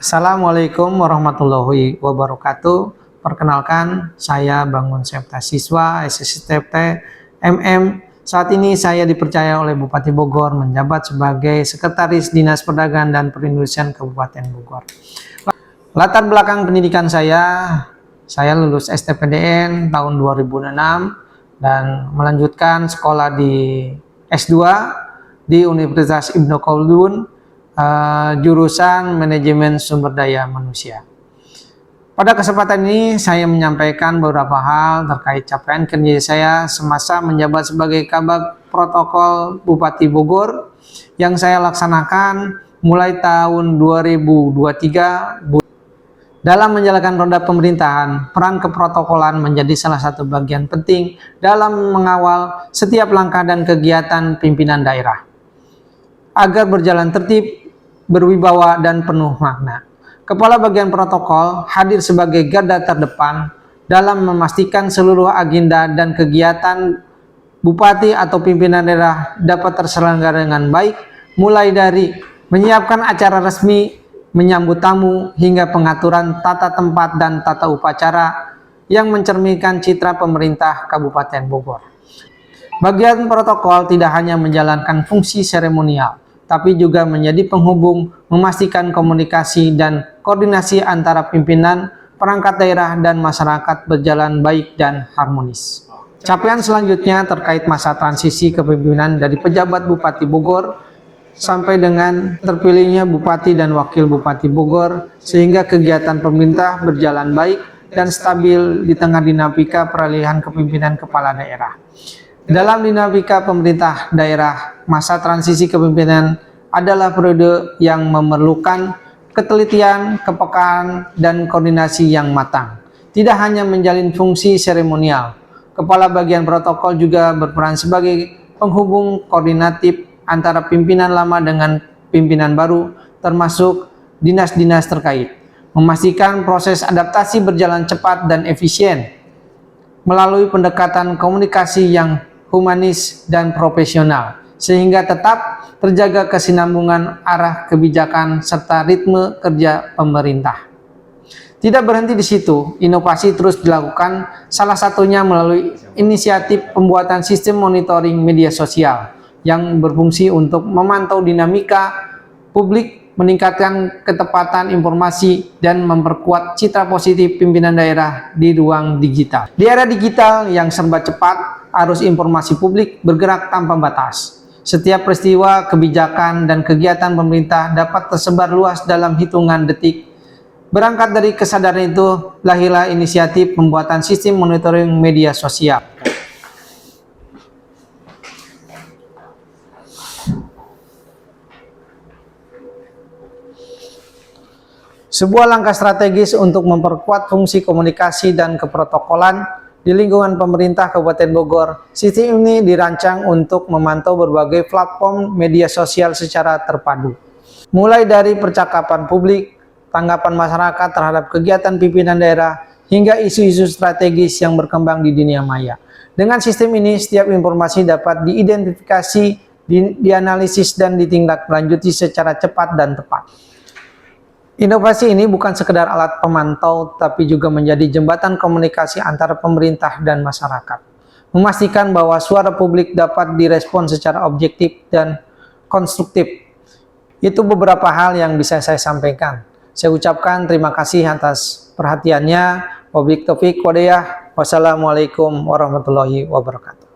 Assalamualaikum warahmatullahi wabarakatuh. Perkenalkan, saya Bangun Septa Siswa SSTP MM. Saat ini saya dipercaya oleh Bupati Bogor menjabat sebagai Sekretaris Dinas Perdagangan dan Perindustrian Kabupaten Bogor. Latar belakang pendidikan saya lulus STPDN tahun 2006 dan melanjutkan sekolah di S2 di Universitas Ibnu Khaldun, jurusan Manajemen Sumber Daya Manusia. Pada kesempatan ini saya menyampaikan beberapa hal terkait capaian kerja saya semasa menjabat sebagai Kabag Protokol Bupati Bogor yang saya laksanakan mulai tahun 2023. Dalam menjalankan roda pemerintahan, peran keprotokolan menjadi salah satu bagian penting dalam mengawal setiap langkah dan kegiatan pimpinan daerah agar berjalan tertib, berwibawa, dan penuh makna. Kepala Bagian Protokol hadir sebagai garda terdepan dalam memastikan seluruh agenda dan kegiatan bupati atau pimpinan daerah dapat terselenggara dengan baik, mulai dari menyiapkan acara resmi, menyambut tamu, hingga pengaturan tata tempat dan tata upacara yang mencerminkan citra pemerintah Kabupaten Bogor. Bagian protokol tidak hanya menjalankan fungsi seremonial, tapi juga menjadi penghubung, memastikan komunikasi dan koordinasi antara pimpinan, perangkat daerah, dan masyarakat berjalan baik dan harmonis. Capaian selanjutnya terkait masa transisi kepemimpinan dari pejabat Bupati Bogor sampai dengan terpilihnya Bupati dan Wakil Bupati Bogor, sehingga kegiatan pemerintah berjalan baik dan stabil di tengah dinamika peralihan kepemimpinan kepala daerah. Dalam dinamika pemerintah daerah, masa transisi kepemimpinan adalah periode yang memerlukan ketelitian, kepekaan, dan koordinasi yang matang. Tidak hanya menjalin fungsi seremonial, Kepala Bagian Protokol juga berperan sebagai penghubung koordinatif antara pimpinan lama dengan pimpinan baru, termasuk dinas-dinas terkait, memastikan proses adaptasi berjalan cepat dan efisien melalui pendekatan komunikasi yang humanis dan profesional, sehingga tetap terjaga kesinambungan arah kebijakan serta ritme kerja pemerintah. Tidak berhenti di situ, inovasi terus dilakukan, salah satunya melalui inisiatif pembuatan sistem monitoring media sosial yang berfungsi untuk memantau dinamika publik, meningkatkan ketepatan informasi, dan memperkuat citra positif pimpinan daerah di ruang digital. Di era digital yang serba cepat, arus informasi publik bergerak tanpa batas. Setiap peristiwa, kebijakan, dan kegiatan pemerintah dapat tersebar luas dalam hitungan detik. Berangkat dari kesadaran itu, lahirlah inisiatif pembuatan sistem monitoring media sosial. Sebuah langkah strategis untuk memperkuat fungsi komunikasi dan keprotokolan di lingkungan pemerintah Kabupaten Bogor. Sistem ini dirancang untuk memantau berbagai platform media sosial secara terpadu. Mulai dari percakapan publik, tanggapan masyarakat terhadap kegiatan pimpinan daerah, hingga isu-isu strategis yang berkembang di dunia maya. Dengan sistem ini, setiap informasi dapat diidentifikasi, dianalisis, dan ditindaklanjuti secara cepat dan tepat. Inovasi ini bukan sekedar alat pemantau, tapi juga menjadi jembatan komunikasi antara pemerintah dan masyarakat. Memastikan bahwa suara publik dapat direspon secara objektif dan konstruktif. Itu beberapa hal yang bisa saya sampaikan. Saya ucapkan terima kasih atas perhatiannya. Wabillahi taufiq walhidayah. Wassalamualaikum warahmatullahi wabarakatuh.